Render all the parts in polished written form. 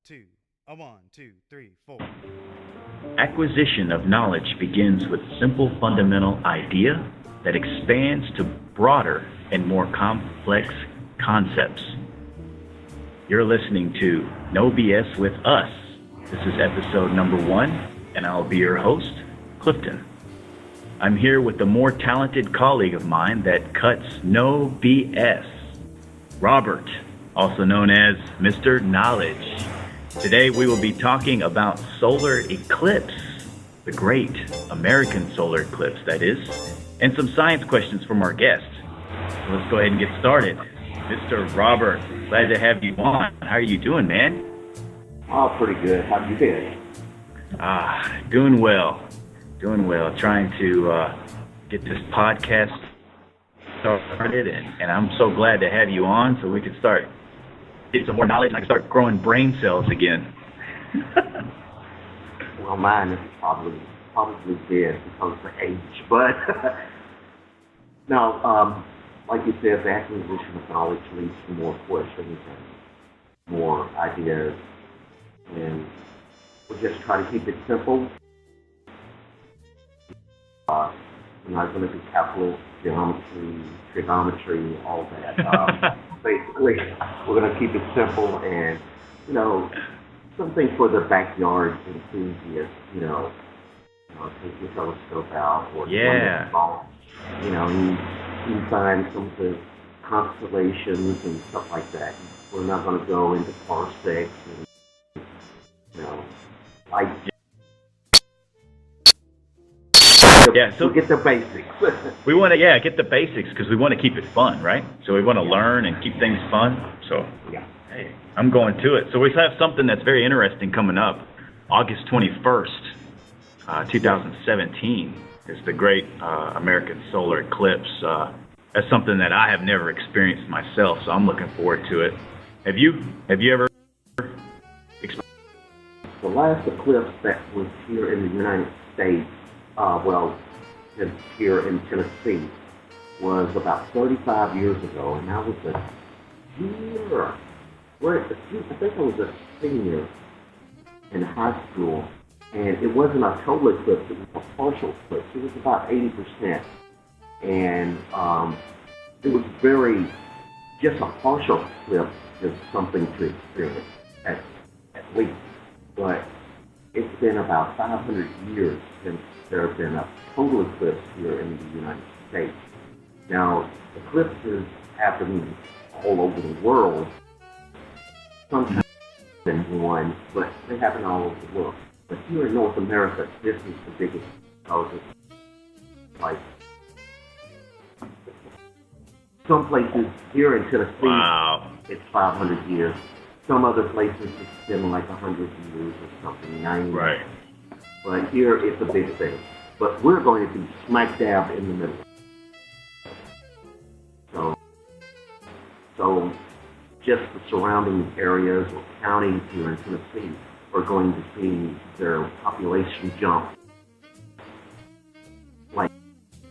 two. A one, two, three, four. Acquisition of knowledge begins with simple fundamental idea that expands to broader and more complex concepts. You're listening to No BS with Us. This is episode number 1, and I'll be your host, Clifton. I'm here with a more talented colleague of mine that cuts no BS, Robert, also known as Mr. Knowledge. Today we will be talking about solar eclipse, the great American solar eclipse, that is, and some science questions from our guest. So let's go ahead and get started. Mr. Robert, glad to have you on. How are you doing, man? Oh, pretty good. How you been? Doing well. Trying to get this podcast started, and I'm so glad to have you on so we can start get some more knowledge and I can start growing brain cells again. Well, mine is probably dead because of the age, but no, like you said, the acquisition of knowledge leads to more questions and more ideas, and we'll just try to keep it simple. We're not going to do calculus, geometry, trigonometry, all that. Basically, we're going to keep it simple and, something for the backyard enthusiast, take your telescope out or you find some of the constellations and stuff like that. We're not going to go into parsecs and, like. Yeah, so we'll get the basics. We want to, get the basics because we want to keep it fun, right? So we want to learn and keep things fun. So, Hey, I'm going to it. So we have something that's very interesting coming up. August 21st, 2017 is the great American solar eclipse. That's something that I have never experienced myself, so I'm looking forward to it. Have you ever experienced? The last eclipse that was here in the United States, here in Tennessee, was about 35 years ago, and I was a junior. I think I was a senior in high school, and it wasn't a total eclipse, it was a partial eclipse. It was about 80%, and it was just a partial eclipse is something to experience, at least. But it's been about 500 years since there have been a total eclipse here in the United States. Now, eclipses happen all over the world. Sometimes in one, but they happen all over the world. But here in North America, this is the biggest because it's like some places here in Tennessee, It's 500 years. Some other places it's been like 100 years or something, 90. Right. But here it's a big thing. But we're going to be smack dab in the middle. So just the surrounding areas or counties here in Tennessee are going to see their population jump like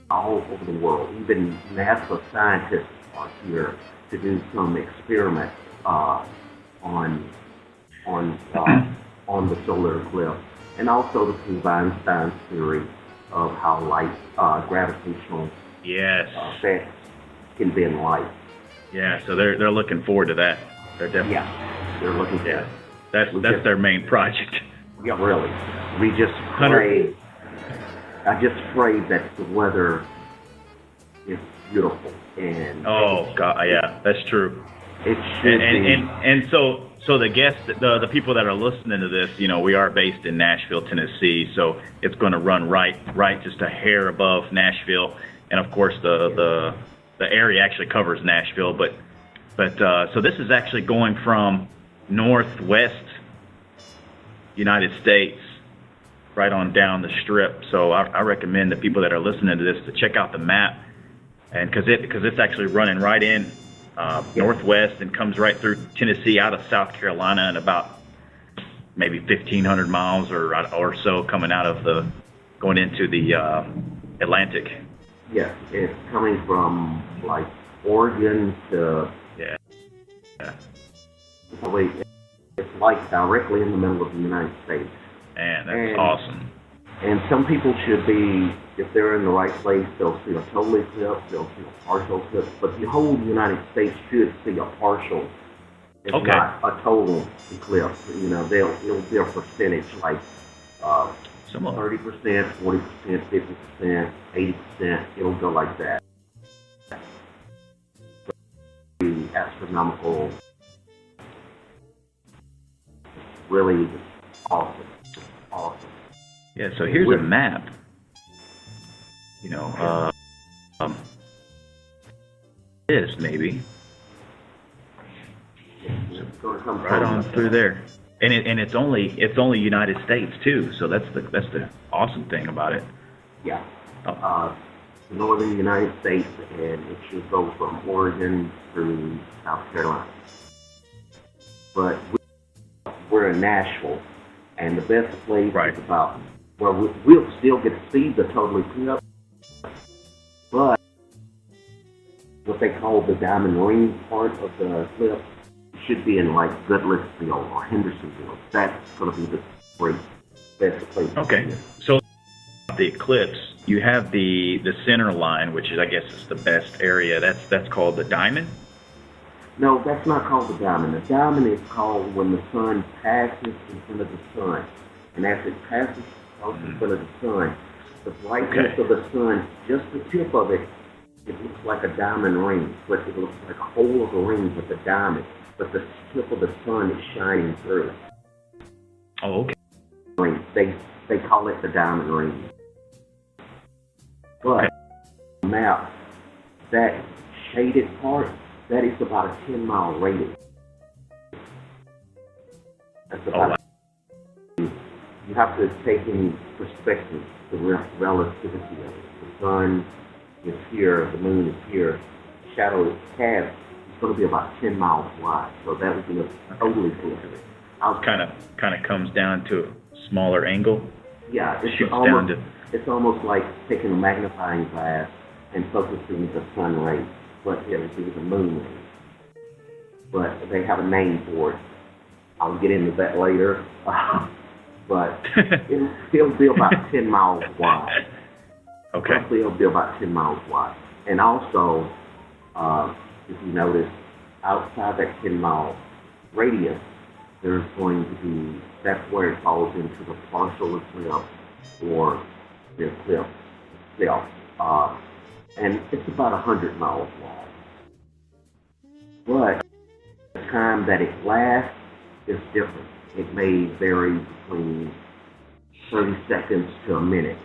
all over the world. Even NASA scientists are here to do some experiments on the solar eclipse, and also to prove Einstein's theory of how light, gravitational effects can bend light. Yeah, so they're looking forward to that. They're definitely. Yeah, they're looking forward. That's their main project. Yeah, really. We just pray. I just pray that the weather is beautiful and. Oh God, yeah, that's true. It should be. And so the guests, the people that are listening to this, we are based in Nashville, Tennessee, so it's going to run right just a hair above Nashville, and of course the area actually covers Nashville, but so this is actually going from northwest United States right on down the strip. So I recommend the people that are listening to this to check out the map, and because it's actually running right in northwest and comes right through Tennessee out of South Carolina, and about maybe 1,500 miles or so coming out of going into the Atlantic. Yes, it's coming from like Oregon to yeah. Wait, it's like directly in the middle of the United States. Man, that's awesome. And some people should be, if they're in the right place, they'll see a total eclipse, they'll see a partial eclipse, but the whole United States should see a partial, if not a total eclipse. You know, it'll be a percentage, like 30%, 40%, 50%, 80%. It'll go like that. The astronomical, really awesome. Yeah, so here's a map. You know, this maybe. Right on through there. And it's only United States too, so that's the awesome thing about it. Yeah. The northern United States, and it should go from Oregon through South Carolina. But we're in Nashville, and the best place is about where we'll still get to see the total eclipse, but what they call the diamond ring part of the eclipse should be in like Goodlettsville or Hendersonville. That's going to be the best place. Okay, so the eclipse, you have the center line, which is, I guess, is the best area. That's called the diamond? No, that's not called the diamond. The diamond is called when the sun passes in front of the sun. And as it passes in front of the sun, the brightness of the sun, just the tip of it, it looks like a diamond ring. But it looks like a hole of a ring with a diamond. But the tip of the sun is shining through. Oh, okay. They call it the diamond ring. But on the map, that shaded part, that is about a 10-mile radius. That's about. You have to take in perspective the relativity of it. The sun is here, the moon is here. The shadow is cast. It's going to be about 10 miles wide, so that would be a totally clear. Kind of comes down to a smaller angle. Yeah, it's almost like taking a magnifying glass and focusing the sun rays, but it would be the moon rays. But they have a name for it. I'll get into that later. But it'll be about 10 miles wide. Okay. Roughly it'll be about 10 miles wide. And also, if you notice, outside that 10-mile radius, there's going to be, that's where it falls into the partial eclipse or the eclipse itself. And it's about 100 miles wide. But the time that it lasts is different. It may vary between 30 seconds to a minute.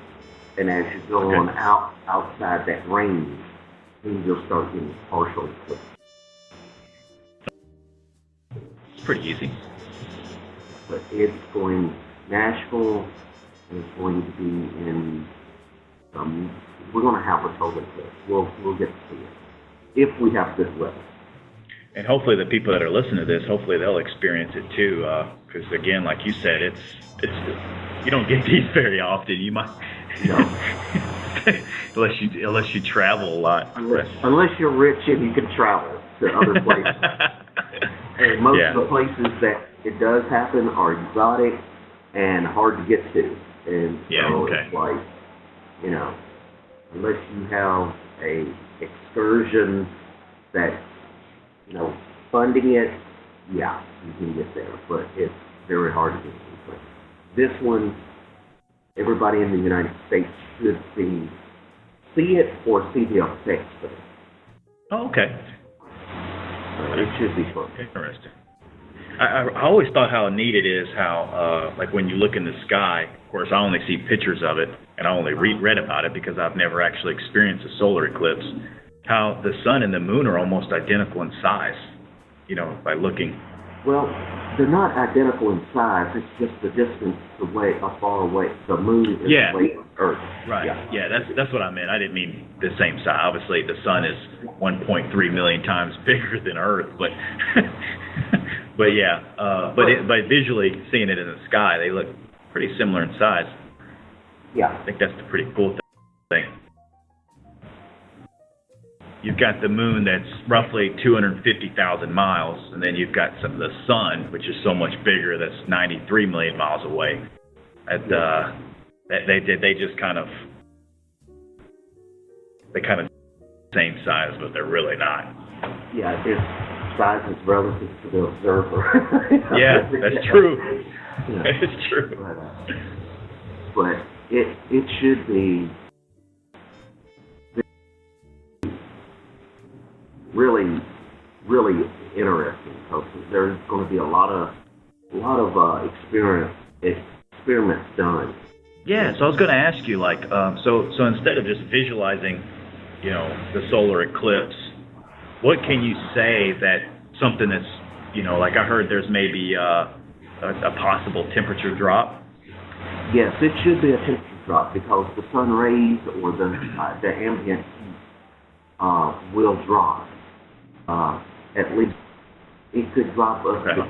And as you go on outside that range, then you'll start getting partial eclipse. It's pretty easy. But it's going, Nashville is going to be in, we're going to have a total eclipse. We'll get to see it if we have good weather. And hopefully the people that are listening to this, hopefully they'll experience it too. Because again, like you said, it's you don't get these very often. You might, unless you travel a lot. Unless you're rich and you can travel to other places. And most of the places that it does happen are exotic and hard to get to. And so it's like, unless you have a excursion that, funding it, you can get there, but it's very hard to get to. But this one, everybody in the United States should see it or see the effects of it. Oh, okay. It should be fun. Interesting. I always thought how neat it is how, like when you look in the sky, of course I only see pictures of it, and I only read about it because I've never actually experienced a solar eclipse, how the sun and the moon are almost identical in size, by looking. Well, they're not identical in size. It's just the distance how far away the moon is away from Earth. Right. Yeah, that's what I meant. I didn't mean the same size. Obviously, the sun is 1.3 million times bigger than Earth, but but visually seeing it in the sky, they look pretty similar in size. Yeah. I think that's the pretty cool thing. you've got the moon that's roughly 250,000 miles, and then you've got some of the sun, which is so much bigger, that's 93 million miles away. They just kind of same size, but they're really not. Yeah, its size is relative to the observer. Yeah, that's true. Yeah. It's true. But it should be really, really interesting, because there's going to be a lot of experiments done. Yeah, so I was going to ask you, like, so instead of just visualizing, the solar eclipse, what can you say that something that's, like I heard there's maybe a possible temperature drop? Yes, it should be a temperature drop, because the sun rays or the ambient heat will drop. At least it could drop up to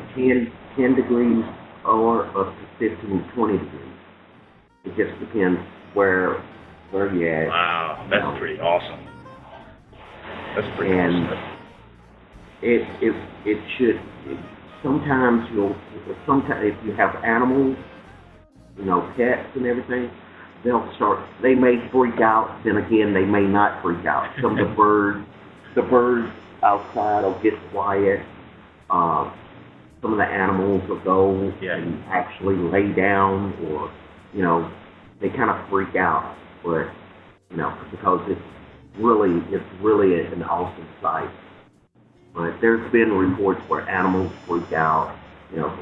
10 degrees or up to 15, 20 degrees. It just depends where you're at. Wow, that's pretty awesome. That's pretty awesome. It should. Sometimes if you have animals, pets and everything, they may freak out. Then again, they may not freak out. Some of the birds outside will get quiet. Some of the animals will go and actually lay down, or they kind of freak out. But because it's really an awesome sight. But there's been reports where animals freak out.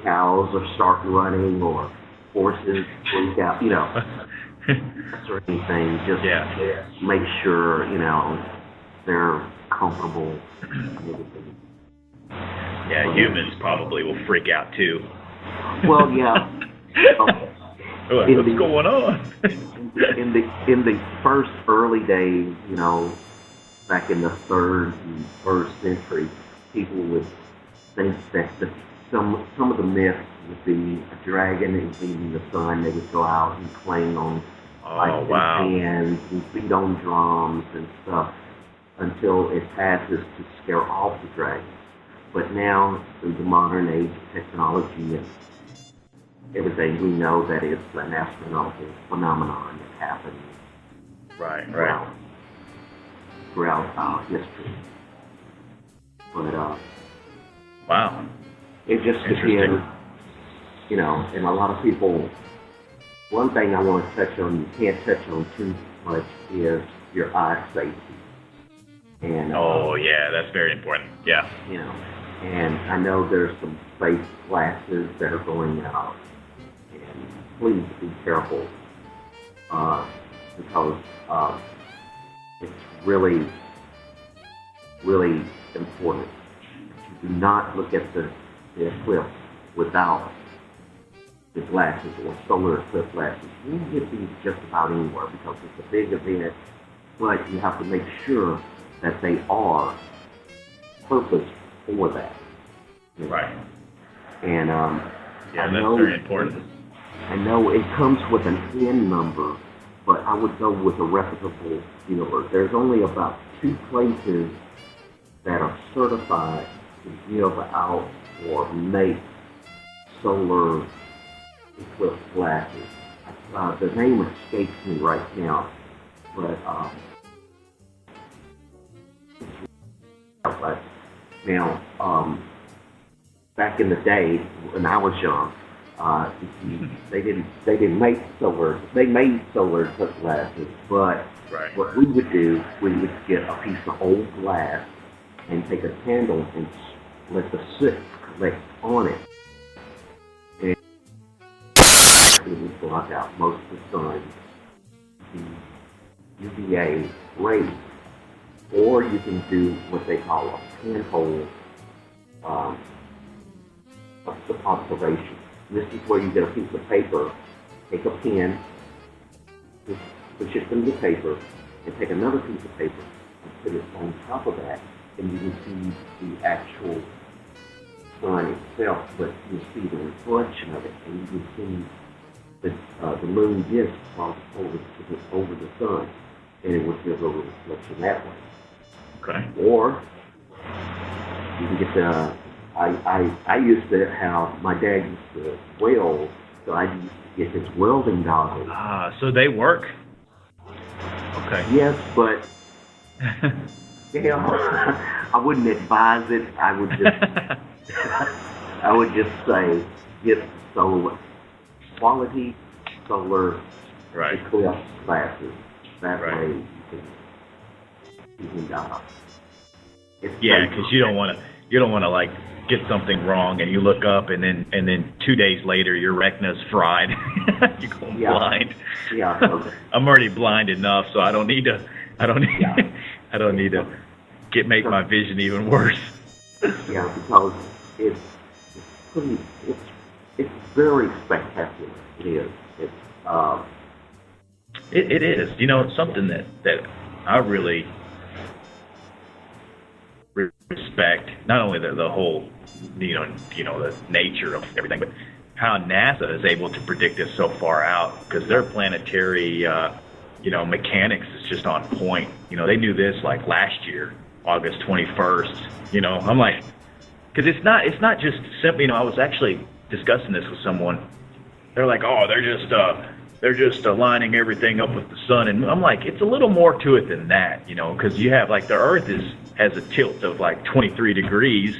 Cows will start running, or horses freak out. Or anything. Just make sure they're comfortable. Yeah, humans probably will freak out too. Well, yeah. What's going on? in the first early days, back in the 3rd and 1st century, people would think that some of the myths would be a dragon invading the sun. They would go out and clang on hands and beat on drums and stuff until it passes to scare off the dragon. But now, through the modern age of technology and everything, we know that it's an astronomical phenomenon that happens throughout our history. But wow, it just depends, and a lot of people. One thing I want to touch on, you can't touch on too much, is your eye safety. And that's very important. Yeah. And I know there's some space glasses that are going out, and please be careful, because it's really, really important. You do not look at the eclipse without the glasses or solar eclipse glasses. You can get these just about anywhere, because it's a big event, but you have to make sure that they are purposed for that. Right. And that's very important. I know it comes with an N number, but I would go with a reputable dealer. There's only about 2 places that are certified to give out or make solar eclipse glasses. The name escapes me right now, but now, back in the day when I was young, they didn't make solar. They made solar eclipse glasses, but what we would do, we would get a piece of old glass and take a candle and let the soot collect on it, and it would block out most of the sun, the UVA rays. Or you can do what they call a pinhole observation. This is where you get a piece of paper, take a pen, push it through the paper, and take another piece of paper and put it on top of that, and you can see the actual sun itself, but you see the reflection of it, and you can see the moon disk over the sun, and it will give a reflection that way. Okay. Or you can get the. I used to have my dad used to weld, so I used to get his welding goggles. So they work. Okay. Yes, but I wouldn't advise it. I would just say get quality solar Eclipse classes. That way you can because you don't want to like get something wrong and you look up and then 2 days later your retina's fried. You go blind. Yeah. Okay. I'm already blind enough, so I don't need to make my vision even worse. Yeah, because it's very spectacular. It is. It is. You know, it's something that I really respect. Not only the whole, the nature of everything, but how NASA is able to predict this so far out, because their planetary, mechanics is just on point. You know, they knew this like last year, August 21st. You know, I'm like, because it's not just simply. I was actually discussing this with someone. They're like, oh, they're just aligning everything up with the sun, and I'm like, it's a little more to it than that, because you have like the Earth has a tilt of like 23 degrees,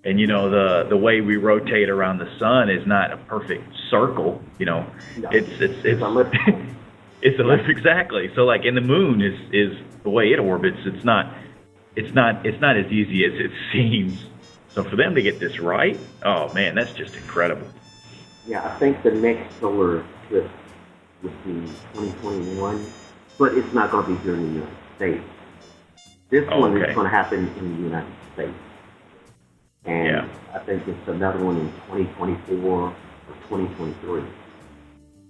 and the way we rotate around the sun is not a perfect circle, No, it's elliptical. It's elliptical, exactly. So like, and the moon is the way it orbits. It's not as easy as it seems. So for them to get this right, oh man, that's just incredible. Yeah, I think the next solar eclipse would be 2021, but it's not going to be here in the United States. This one is going to happen in the United States. And I think it's another one in 2024 or 2023.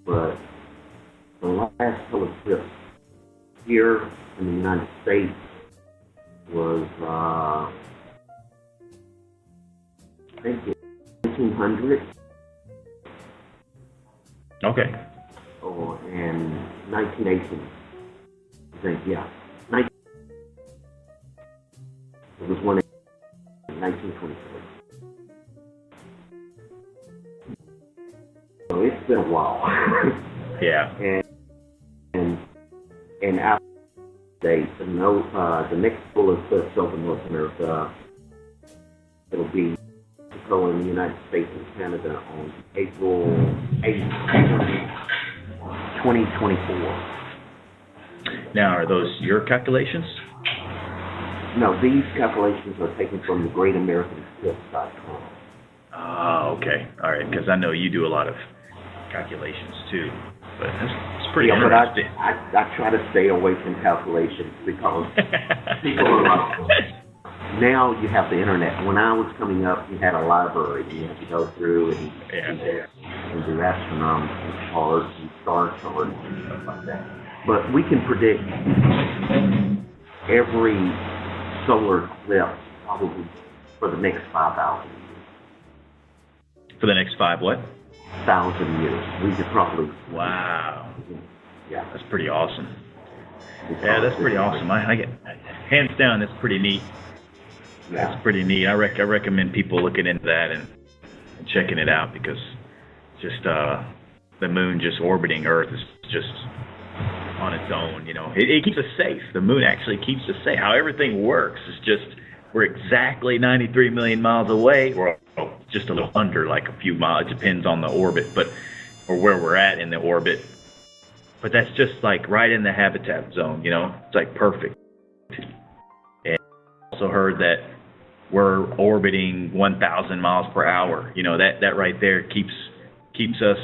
But the last solar eclipse here in the United States was, I think, 1900. Okay. Oh, and 1918. I think, yeah. It was one in 1923. So it's been a while. Yeah. And out states, the next solar eclipse over North America, it'll be Mexico in the United States and Canada on April 8th, 2024. Now, are those your calculations? No, these calculations are taken from the GreatAmericanEclipse.com. Oh, okay. All right, because I know you do a lot of calculations too, but it's pretty interesting. But I try to stay away from calculations because people are like, now you have the internet. When I was coming up, you had a library. You had to go through and do astronomical charts and star charts and stuff like that. But we can predict every solar eclipse probably for the next 5,000 years. For the next 1,000 years. We could probably. Wow. Yeah. That's pretty awesome. Yeah, that's pretty awesome. I get, hands down, that's pretty neat. Yeah. That's pretty neat. I recommend people looking into that and checking it out, because just the moon just orbiting Earth is just on its own. It keeps us safe. The moon actually keeps us safe. How everything works is just, we're exactly 93 million miles away, or just a little under, like a few miles. It depends on the orbit, or where we're at in the orbit. But that's just like right in the habitat zone. It's like perfect. And I also heard that we're orbiting 1,000 miles per hour. That right there keeps us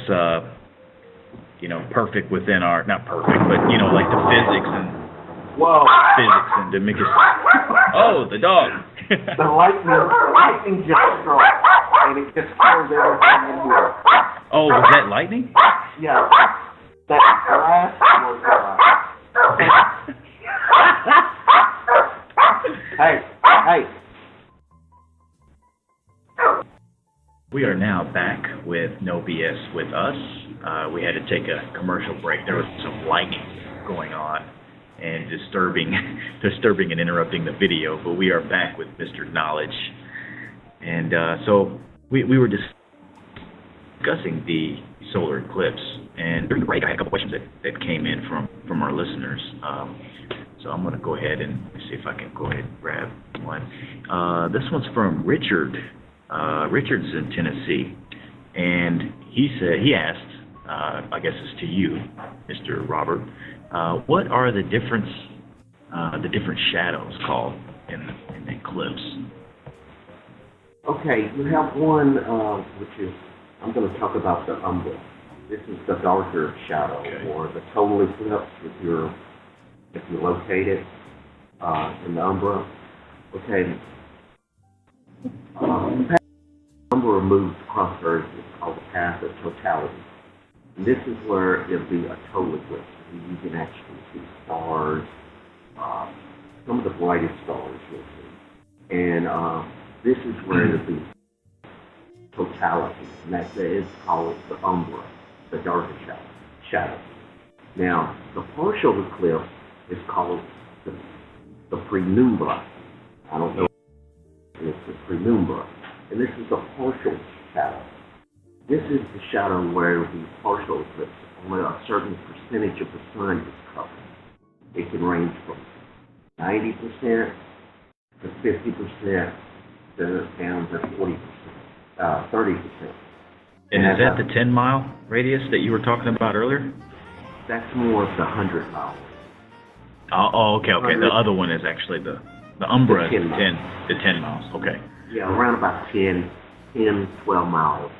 perfect within our, not perfect, but like the physics and to make us. Oh, the dog. The lightning just struck, and it just killed everything in here. Oh, was that lightning? Yeah. That glass was. Hey. We are now back with No BS with us. We had to take a commercial break. There was some lightning going on, and disturbing and interrupting the video, but we are back with Mr. Knowledge. And so we were discussing the solar eclipse, and during the break I had a couple questions that came in from our listeners. So I'm going to go ahead and see if I can go ahead and grab one. This one's from Richard. Richard's in Tennessee, and he asked, I guess it's to you, Mr. Robert, what are the different shadows called in the eclipse? Okay, you have one, which is, I'm going to talk about the umbra. This is the darker shadow, okay, or the total eclipse if you're located in the umbra. Okay, the umbra moves across Earth. It's called the path of totality. And this is where it'll be a total eclipse. You can actually see stars, some of the brightest stars you'll see. And this is where it'll be totality, and that is called the umbra, the darker shadow. Now, the partial eclipse is called the penumbra. I don't know if it's the penumbra. And this is the partial shadow. This is the shadow where it will be partial eclipse. Only a certain percentage of the sun is covered. It can range from 90% to 50% to down to 40%, 30%. And is that the 10-mile radius that you were talking about earlier? That's more of the 100-mile. Oh, okay. The other one is actually the umbra is the 10 miles. Okay. Yeah, around about 10, 12 miles.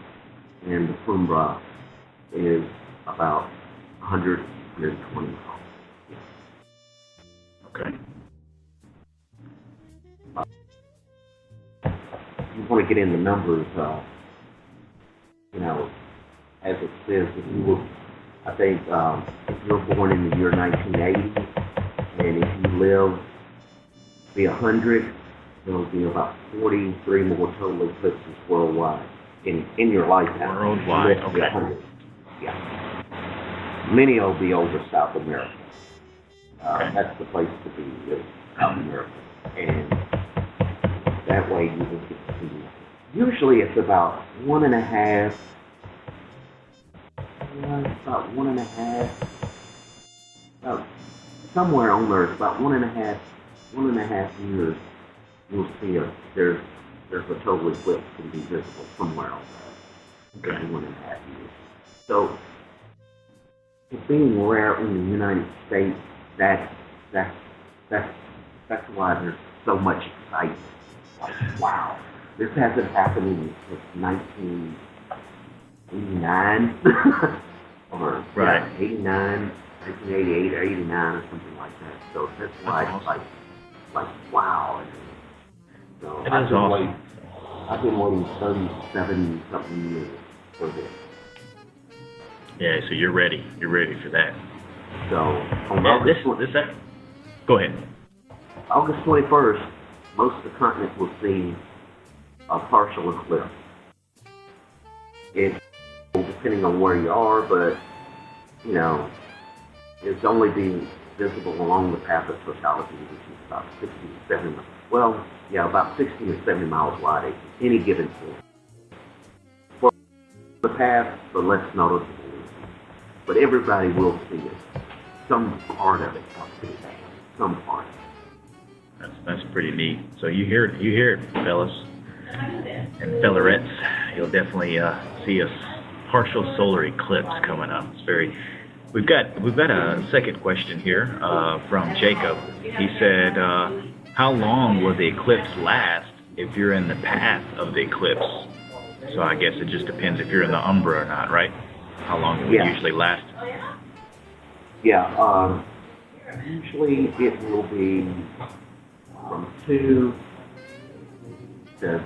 And the penumbra is about 120 miles. Okay. You want to get in the numbers, as it says, I think if you're born in the year 1980, and if you live to be 100, there will be about 43 more total eclipses worldwide in your lifetime. Worldwide, okay. 100. Yeah. Many will be over South America. Okay. That's the place to be, is South America. And that way you will get to see. Usually it's about 1.5. About somewhere on there, it's about 1.5 years. You'll see there's a total eclipse can be visible somewhere on there. Okay. 1.5 years. So it's being rare in the United States. That's why there's so much excitement. Like, wow, this hasn't happened since 1989 or right. 89, 1988 or 89 or something like that. So that's why it's like wow. So It is awesome. I've been waiting 37 something years for this. Yeah, so you're ready. You're ready for that. So on go ahead. August 21st, most of the continent will see a partial eclipse. It's depending on where you are, but it's only being visible along the path of totality, which is about 60 to 70 miles. Well, yeah, about 60 to 70 miles wide at any given point. For the path, the less noticeable. But everybody will see it. Some part of it, some part. That's pretty neat. So you hear it, fellas and fellarettes. You'll definitely see a partial solar eclipse coming up. It's very. We've got a second question here from Jacob. He said, "How long will the eclipse last if you're in the path of the eclipse?" So I guess it just depends if you're in the umbra or not, right? How long it will usually last? Yeah. Usually it will be from 2 to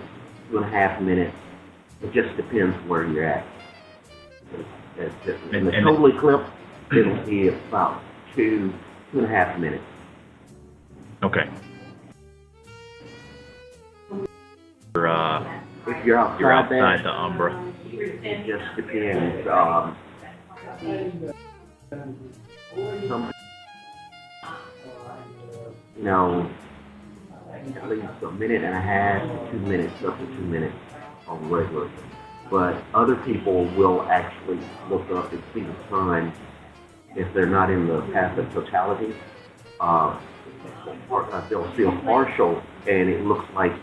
2.5 minutes. It just depends where you're at. In the total eclipse, it'll be about 2.5 minutes. Okay. If you're outside, the umbra. it just depends. know, at least a minute and a half to 2 minutes, up to 2 minutes on regular. But other people will actually look up and see the sun if they're not in the path of totality. They'll see a partial, and it looks like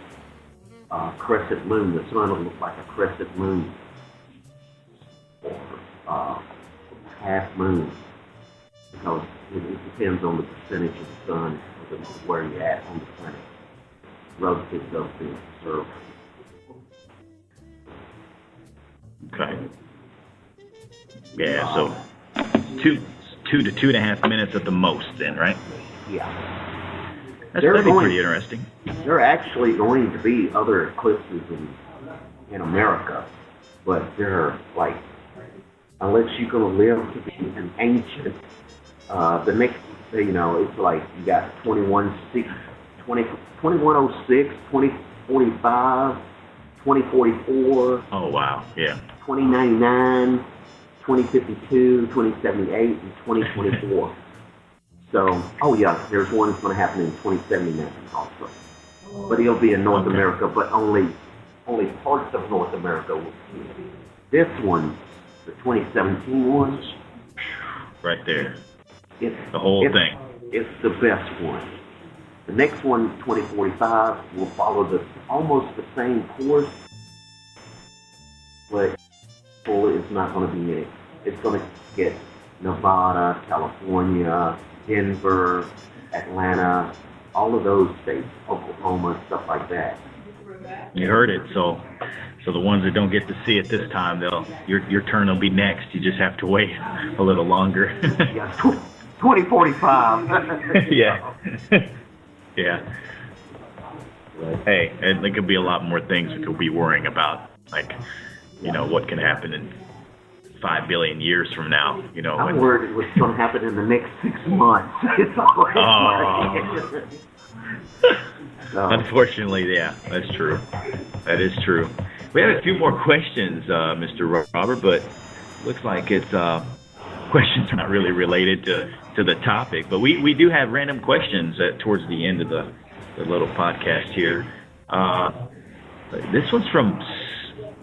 a crescent moon. The sun will look like a crescent moon or half moon, because it depends on the percentage of the sun where you're at on the planet relative to being observed. Okay. Yeah, so 2 to 2.5 minutes at the most then, right? Yeah. That'd be pretty interesting. There are actually going to be other eclipses in America, but they're like, unless you're going to live to be an ancient, the next, it's like you got 2106, 2045, 2044. Oh, wow, yeah. 2099, 2052, 2078, and 2024. So, oh yeah, there's one that's going to happen in 2079 also. But it'll be in North America, but only parts of North America will see it. This one, the 2017 one, right there. It's the whole thing. It's the best one. The next one, 2045, will follow almost the same course, but it's not going to be in it. It's going to get Nevada, California, Denver, Atlanta, all of those states, Oklahoma, stuff like that. You heard it. So the ones that don't get to see it this time, your turn will be next. You just have to wait a little longer. Yeah, 2045. Yeah. Yeah. Hey, and there could be a lot more things we could be worrying about, like, what can happen in 5 billion years from now. I'm worried what's going to happen in the next 6 months. It's always so. Unfortunately, yeah, that's true. That is true. We have a few more questions, Mr. Robert, but looks like it's questions are not really related to the topic. But we do have random questions towards the end of the little podcast here. This one's from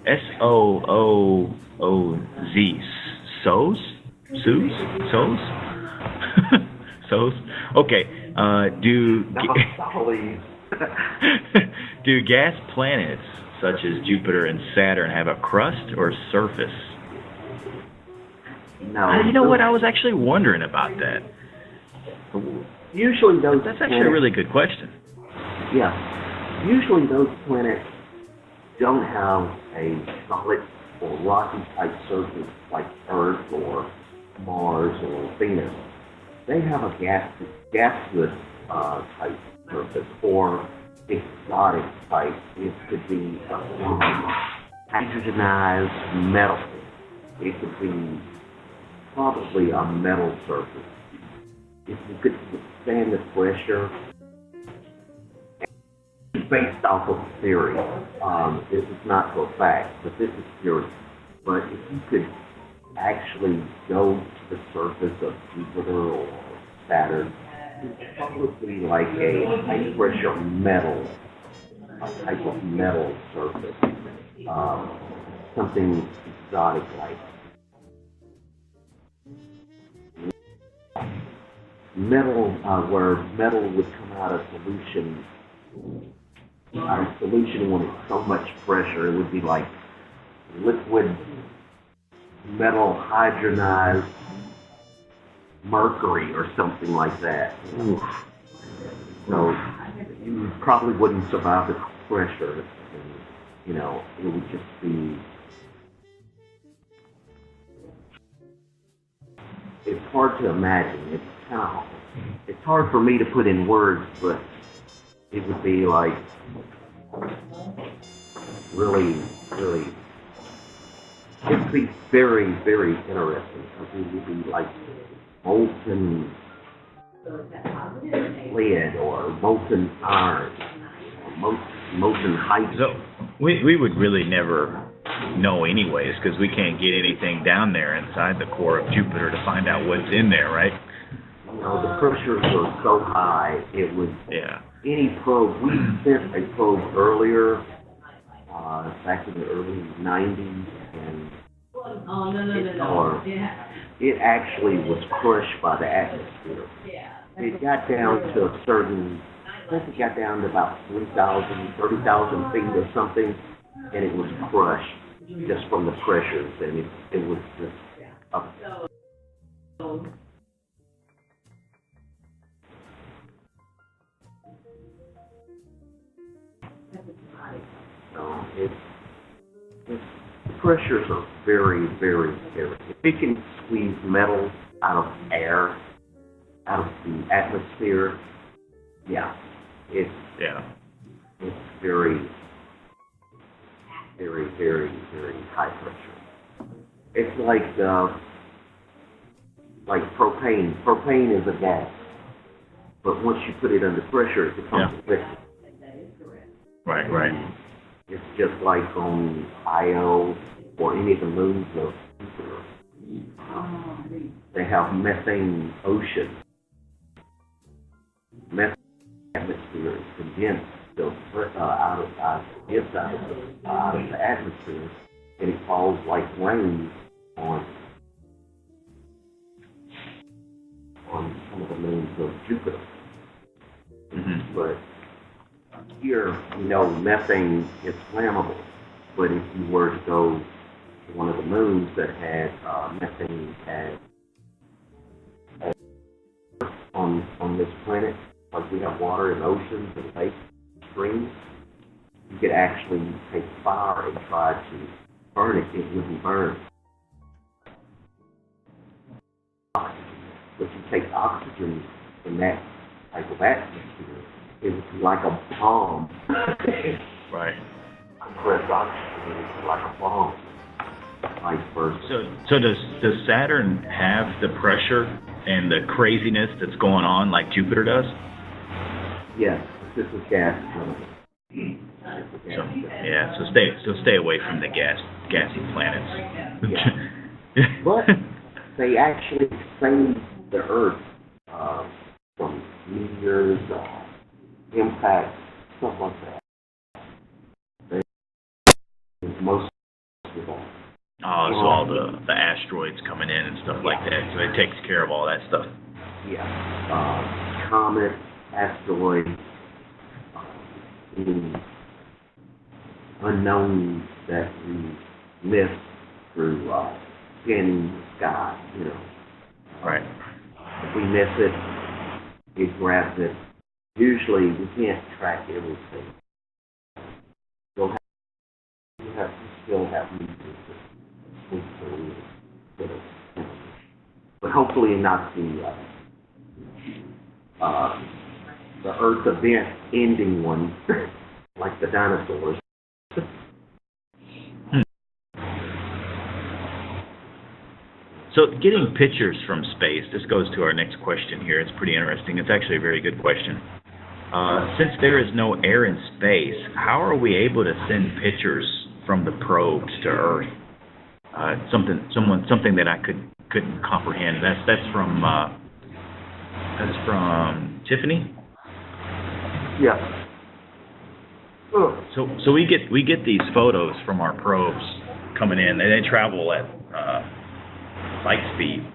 SOOOZ. So's? Okay. Do gas planets such as Jupiter and Saturn have a crust or surface? No. You know what? I was actually wondering about that. Usually that's actually a really good question. Yeah. Usually those planets don't have a solid or rocky type surface like Earth or Mars or Venus. They have a gaseous type surface or exotic type. It could be hydrogenized metal. It could be probably a metal surface. If you could withstand the pressure, based off of theory. This is not for a fact, but this is theory. But if you could actually go to the surface of Jupiter or Saturn, it's probably like a high pressure metal, a type of metal surface, something exotic like metal, where metal would come out of solution. Our solution when it's so much pressure, it would be like liquid metal hydrogenized mercury or something like that. Oof. So you probably wouldn't survive the pressure. And, it would just be. It's hard to imagine. It's hard for me to put in words, but it would be like really, really. It would be very, very interesting because it would be like molten lead or molten iron or molten hydrogen. So we would really never know anyways because we can't get anything down there inside the core of Jupiter to find out what's in there, right? the pressures are so high, it would, any probe, we sent a probe earlier, back in the early 90s, and it actually was crushed by the atmosphere. It got down to a certain, I think it got down to about 30,000 feet or something, and it was crushed just from the pressures, and it was just up. The pressures are very, very scary. If it can squeeze metal out of air, out of the atmosphere, it's very, very, very, very high pressure. It's like propane. Propane is a gas, but once you put it under pressure, it becomes a liquid. Right. It's just like on Io or any of the moons of Jupiter. They have methane oceans. Methane atmosphere is condensed out of the atmosphere, and it falls like rain on some of the moons of Jupiter. Mm-hmm. But here, methane is flammable, but if you were to go to one of the moons that had methane on this planet, like we have water in oceans and lakes, streams, you could actually take fire and try to burn it. It wouldn't burn. But you take oxygen from that type of atmosphere, it was like a bomb. Right. Compressed oxygen is like a bomb. Vice versa. So does Saturn have the pressure and the craziness that's going on like Jupiter does? Yes, this is gas. So stay away from the gassy planets. But they actually saved the Earth from meteors, impacts, stuff like that. Most of all. Oh, so all the asteroids coming in and stuff like that. So it takes care of all that stuff. Yeah. Comets, asteroids, any unknowns that we miss through scanning the sky, Right. If we miss it, it grabs it. Usually we can't track everything. You still have meters to sleep through, but hopefully not the Earth event ending one, like the dinosaurs. So getting pictures from space, this goes to our next question here. It's pretty interesting. It's actually a very good question. Since there is no air in space, how are we able to send pictures from the probes to Earth? Something that I couldn't comprehend. That's from Tiffany. Yeah. So we get these photos from our probes coming in, and they travel at light speed.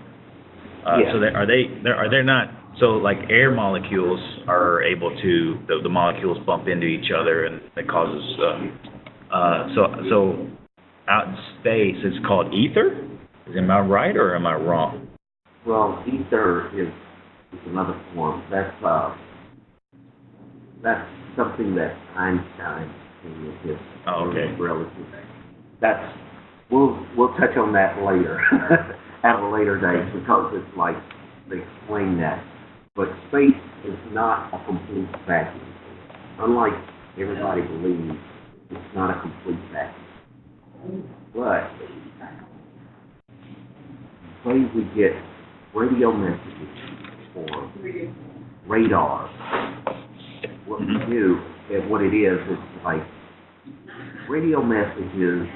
So are they not? So like air molecules are able to the molecules bump into each other, and it causes so out in space it's called ether. Am I right or am I wrong? Well, ether is another form. That's something that Einstein came with his relative. We'll touch on that later at a later date because it's like they explain that. But space is not a complete vacuum. Unlike everybody believes, it's not a complete vacuum. But the way we get radio messages or radar, what we do and what it is like radio messages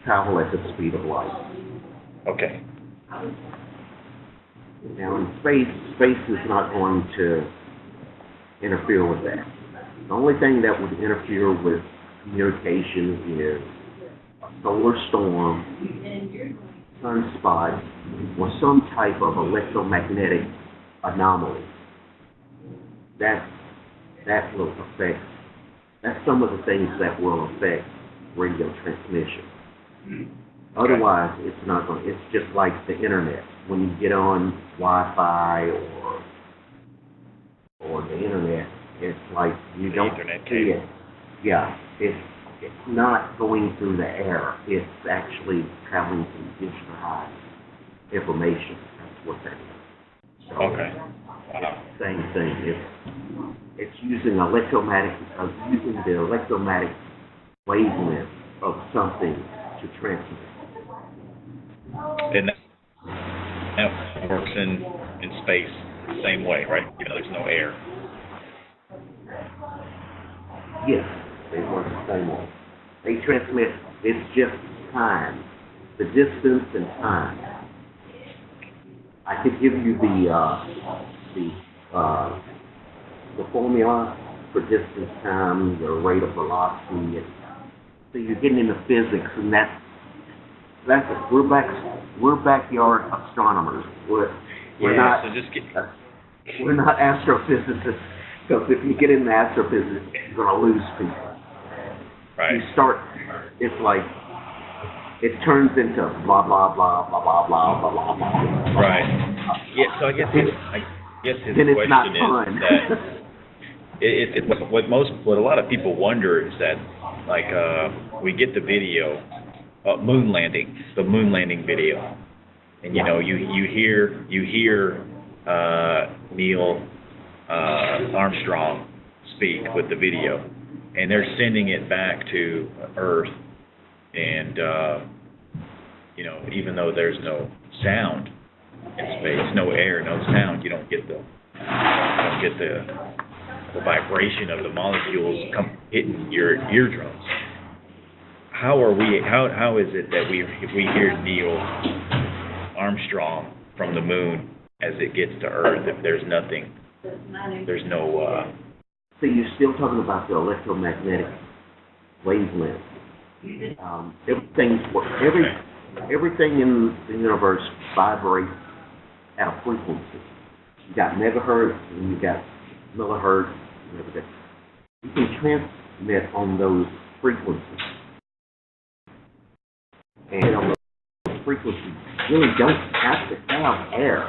travel at the speed of light. Okay. Now in space is not going to interfere with that. The only thing that would interfere with communication is a solar storm, sunspot, or some type of electromagnetic anomaly. That will affect, that's some of the things that will affect radio transmission. Otherwise, it's not going. It's just like the internet. When you get on Wi-Fi or the internet, it's like you The don't Ethernet see cable. it. Yeah, it's not going through the air. It's actually traveling through digitalized information. That's what that is. So, Okay. same thing. It's using using the electromagnetic wavelength of something to transmit. And that works in space the same way, right? Even though there's no air. Yes, they work the same way. They transmit, it's just time, the distance and time. I could give you the formula for distance, time, the rate of velocity. So you're getting into physics, and that's we're backyard astronomers. We're not So just we're not astrophysicists, because if you get into astrophysics, you're going to lose people. right. You start, it's like, it turns into blah, blah, blah, blah, blah, blah, blah, blah, blah. Right. Yeah. So I guess his then it's not question fun. is that what a lot of people wonder is that, like, we get the video, the moon landing video, and you know you hear Neil Armstrong speak with the video, and they're sending it back to Earth, and even though there's no sound in space, no air, no sound, you don't get the vibration of the molecules hitting your eardrums. How is it that we hear Neil Armstrong from the moon as it gets to Earth if there's nothing, there's no So you're still talking about the electromagnetic wavelength. Everything in the universe vibrates at a frequency. You got megahertz and you got millihertz and everything. You can transmit on those frequencies. And on those frequencies, you really don't have to have air.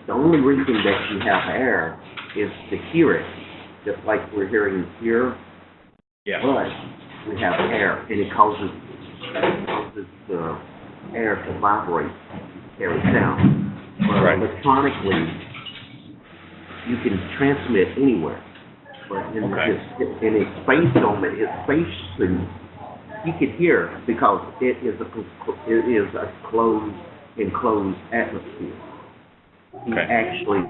The only reason that you have air is to hear it, just like we're hearing here. yeah. But we have air, and it causes the air to vibrate, carry sound. But Right. electronically, you can transmit anywhere. But in its space dome, its space suit, you can hear because it is a closed, enclosed atmosphere. You actually.